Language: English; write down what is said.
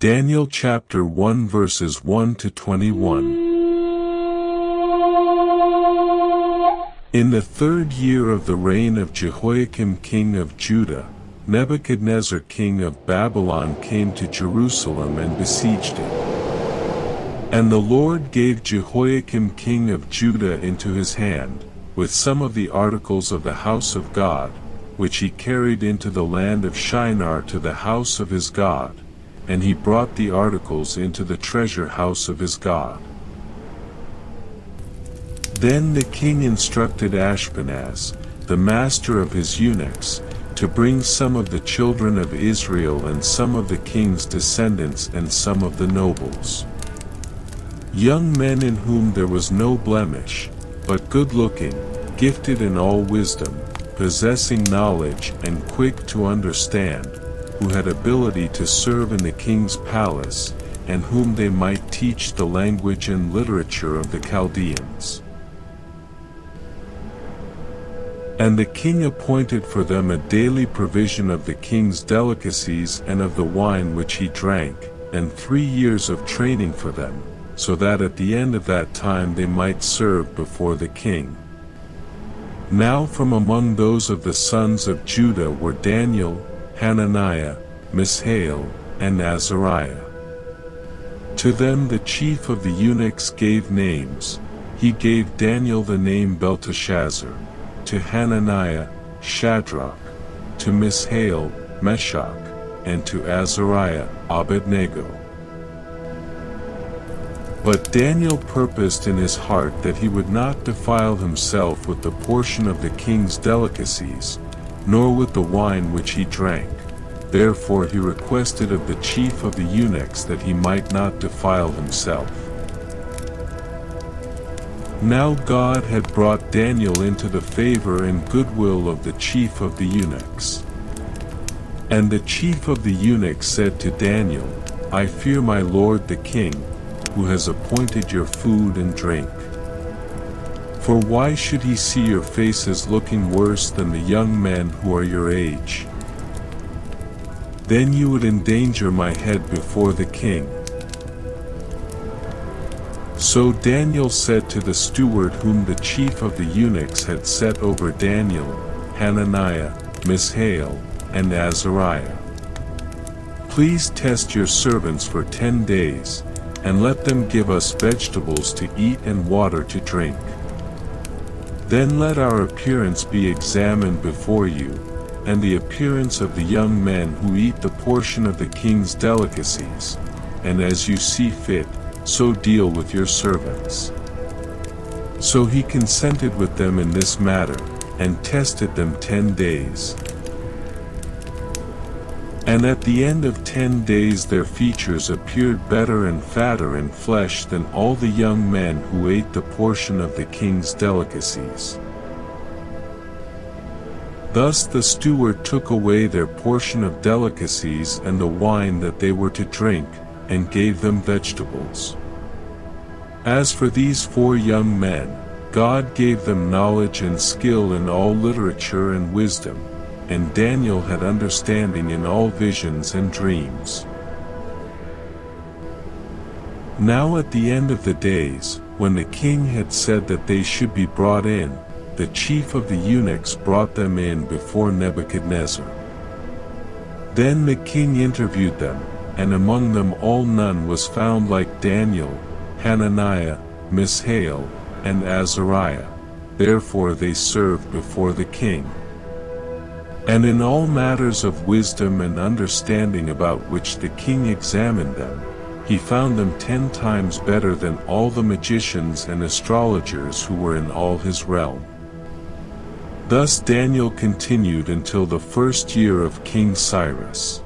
Daniel chapter 1 verses 1 to 21. In the 3rd year of the reign of Jehoiakim king of Judah, Nebuchadnezzar king of Babylon came to Jerusalem and besieged it. And the Lord gave Jehoiakim king of Judah into his hand, with some of the articles of the house of God, which he carried into the land of Shinar to the house of his God, and he brought the articles into the treasure house of his God. Then the king instructed Ashpenaz, the master of his eunuchs, to bring some of the children of Israel and some of the king's descendants and some of the nobles. Young men in whom there was no blemish, but good-looking, gifted in all wisdom, possessing knowledge and quick to understand, who had ability to serve in the king's palace, and whom they might teach the language and literature of the Chaldeans. And the king appointed for them a daily provision of the king's delicacies and of the wine which he drank, and 3 years of training for them, so that at the end of that time they might serve before the king. Now from among those of the sons of Judah were Daniel, Hananiah, Mishael, and Azariah. To them the chief of the eunuchs gave names. He gave Daniel the name Belteshazzar, to Hananiah, Shadrach, to Mishael, Meshach, and to Azariah, Abednego. But Daniel purposed in his heart that he would not defile himself with the portion of the king's delicacies, nor with the wine which he drank. Therefore he requested of the chief of the eunuchs that he might not defile himself. Now God had brought Daniel into the favor and goodwill of the chief of the eunuchs. And the chief of the eunuchs said to Daniel, I fear my lord the king, who has appointed your food and drink. For why should he see your faces looking worse than the young men who are your age? Then you would endanger my head before the king. So Daniel said to the steward whom the chief of the eunuchs had set over Daniel, Hananiah, Mishael, and Azariah, please test your servants for 10 days, and let them give us vegetables to eat and water to drink. Then let our appearance be examined before you, and the appearance of the young men who eat the portion of the king's delicacies, and as you see fit, so deal with your servants. So he consented with them in this matter, and tested them 10 days. And at the end of 10 days their features appeared better and fatter in flesh than all the young men who ate the portion of the king's delicacies. Thus the steward took away their portion of delicacies and the wine that they were to drink, and gave them vegetables. As for these 4 young men, God gave them knowledge and skill in all literature and wisdom, and Daniel had understanding in all visions and dreams. Now at the end of the days, when the king had said that they should be brought in, the chief of the eunuchs brought them in before Nebuchadnezzar. Then the king interviewed them, and among them all none was found like Daniel, Hananiah, Mishael, and Azariah. Therefore they served before the king. And in all matters of wisdom and understanding about which the king examined them, he found them 10 times better than all the magicians and astrologers who were in all his realm. Thus Daniel continued until the 1st year of King Cyrus.